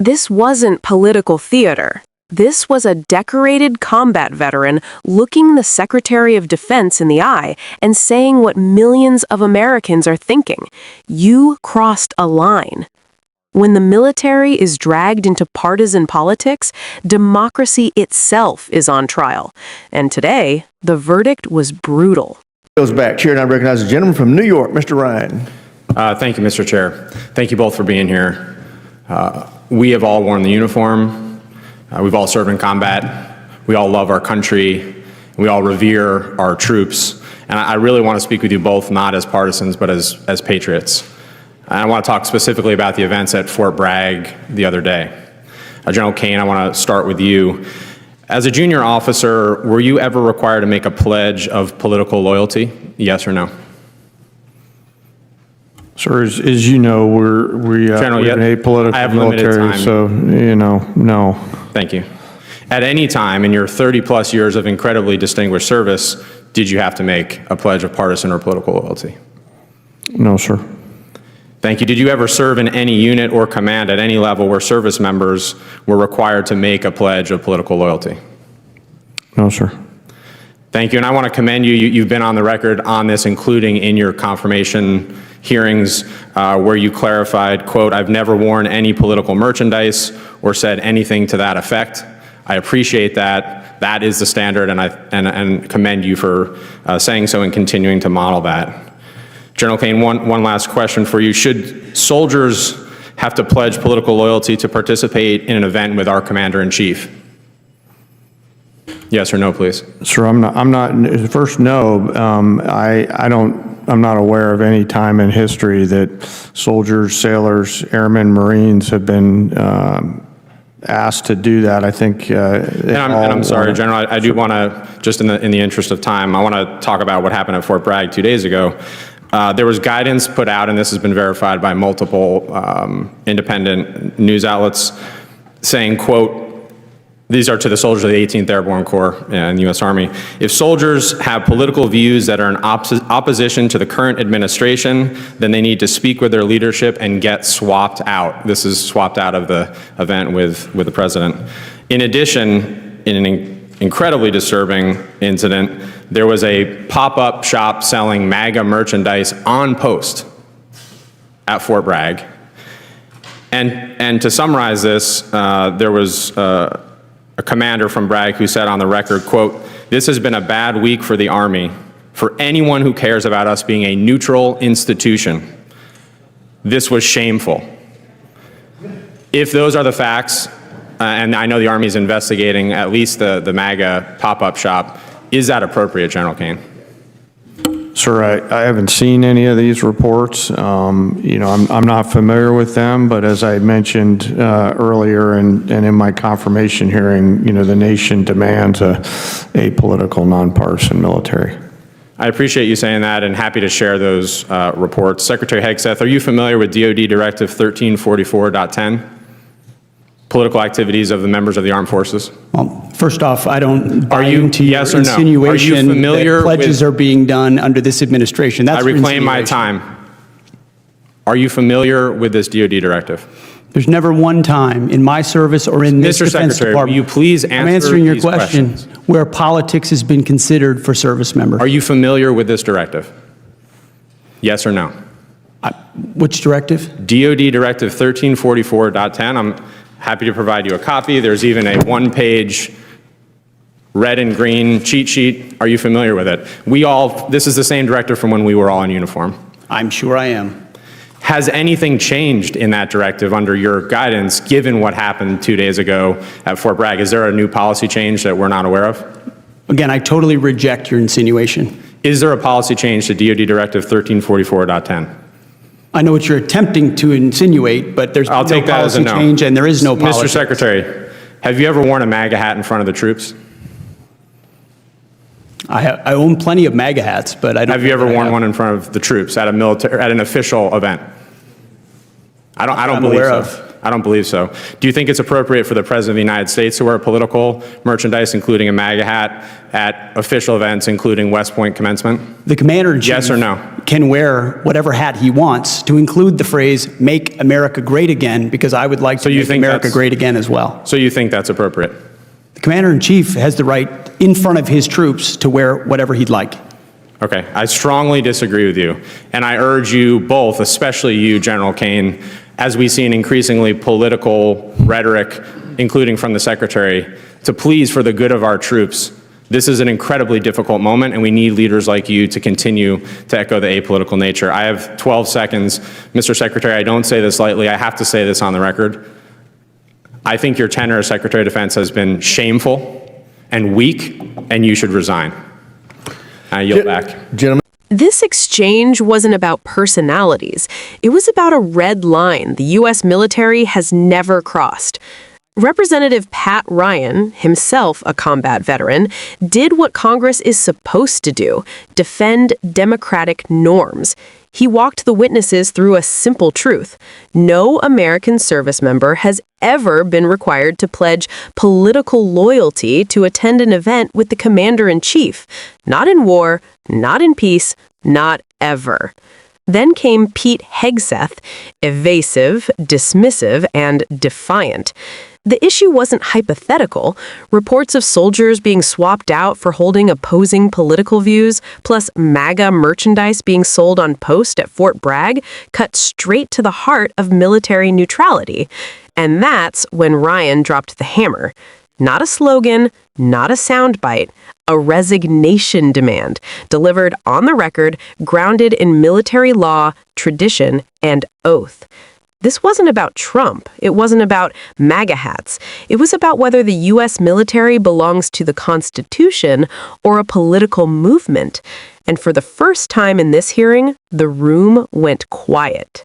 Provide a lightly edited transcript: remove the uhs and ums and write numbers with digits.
This wasn't political theater. This was a decorated combat veteran looking the Secretary of Defense in the eye and saying what millions of Americans are thinking. You crossed a line. When the military is dragged into partisan politics, democracy itself is on trial. And today, the verdict was brutal. Goes back. Chair, and I recognize the gentleman from New York, Mr. Ryan. Thank you, Mr. Chair. Thank you both for being here. We have all worn the uniform. We've all served in combat. We all love our country. We all revere our troops. And I really want to speak with you both, not as partisans, but as patriots. And I want to talk specifically about the events at Fort Bragg the other day. General Kane, I want to start with you. As a junior officer, were you ever required to make a pledge of political loyalty? Yes or no? Sir, as you know, we're an apolitical military, so, no. Thank you. At any time in your 30-plus years of incredibly distinguished service, did you have to make a pledge of partisan or political loyalty? No, sir. Thank you. Did you ever serve in any unit or command at any level where service members were required to make a pledge of political loyalty? No, sir. Thank you. And I want to commend you. You've been on the record on this, including in your confirmation hearings where you clarified, quote, "I've never worn any political merchandise or said anything to that effect." I appreciate that. That is the standard, and commend you for saying so and continuing to model that. General Kane, one last question for you. Should soldiers have to pledge political loyalty to participate in an event with our Commander-in-Chief? Yes or no, please? Sir, I'm not, first, no, I'm not aware of any time in history that soldiers, sailors, airmen, Marines have been asked to do that. I think. I'm sorry, General, I do want to, just in the interest of time, I want to talk about what happened at Fort Bragg 2 days ago. There was guidance put out, and this has been verified by multiple independent news outlets, saying, quote, these are to the soldiers of the 18th Airborne Corps and the U.S. Army. If soldiers have political views that are in opposition to the current administration, then they need to speak with their leadership and get swapped out. This is swapped out of the event with the president. In addition, in an incredibly disturbing incident, there was a pop-up shop selling MAGA merchandise on post at Fort Bragg. And to summarize this, there was a commander from Bragg who said on the record, quote, "This has been a bad week for the Army, for anyone who cares about us being a neutral institution. This was shameful." If those are the facts, and I know the Army is investigating at least the MAGA pop-up shop, is that appropriate, General Kane? Sir, I haven't seen any of these reports. I'm not familiar with them, but as I mentioned earlier and in my confirmation hearing, the nation demands a apolitical, nonpartisan military. I appreciate you saying that and happy to share those reports. Secretary Hegseth, are you familiar with DoD Directive 1344.10? Political activities of the members of the armed forces? Well, first off, I don't buy into your yes or no? insinuation are you familiar that pledges are being done under this administration. That's I reclaim my time. Are you familiar with this DoD directive? There's never one time in my service or in this Defense Secretary, Department. will you please answer I'm answering your these question questions. Where politics has been considered for service members. Are you familiar with this directive? Yes or no? Which directive? DoD Directive 1344.10. I'm happy to provide you a copy. There's even a one-page red and green cheat sheet. Are you familiar with it? This is the same directive from when we were all in uniform. I'm sure I am. Has anything changed in that directive under your guidance, given what happened 2 days ago at Fort Bragg? Is there a new policy change that we're not aware of? Again, I totally reject your insinuation. Is there a policy change to DoD Directive 1344.10? I know what you're attempting to insinuate, but there's no policy change and there is no policy. Mr. Secretary, have you ever worn a MAGA hat in front of the troops? I own plenty of MAGA hats, but I don't. Have you ever worn one in front of the troops at an official event? I don't believe so. I don't believe so. Do you think it's appropriate for the President of the United States to wear political merchandise, including a MAGA hat, at official events, including West Point commencement? The Commander-in-Chief. Yes or no? can wear whatever hat he wants, to include the phrase, "Make America Great Again," because I would like to make America great again as well. So you think that's appropriate? The Commander-in-Chief has the right in front of his troops to wear whatever he'd like. Okay, I strongly disagree with you. And I urge you both, especially you, General Kane, as we see an increasingly political rhetoric, including from the Secretary, to please, for the good of our troops, this is an incredibly difficult moment, and we need leaders like you to continue to echo the apolitical nature. I have 12 seconds. Mr. Secretary, I don't say this lightly. I have to say this on the record. I think your tenure as Secretary of Defense has been shameful and weak, and you should resign. I yield back. Gentlemen. This exchange wasn't about personalities. It was about a red line the U.S. military has never crossed. Representative Pat Ryan, himself a combat veteran, did what Congress is supposed to do: defend democratic norms. He walked the witnesses through a simple truth. No American service member has ever been required to pledge political loyalty to attend an event with the Commander-in-Chief. Not in war, not in peace, not ever. Then came Pete Hegseth, evasive, dismissive, and defiant. The issue wasn't hypothetical. Reports of soldiers being swapped out for holding opposing political views, plus MAGA merchandise being sold on post at Fort Bragg, cut straight to the heart of military neutrality. And that's when Ryan dropped the hammer. Not a slogan, not a soundbite, a resignation demand, delivered on the record, grounded in military law, tradition, and oath. This wasn't about Trump. It wasn't about MAGA hats. It was about whether the U.S. military belongs to the Constitution or a political movement. And for the first time in this hearing, the room went quiet.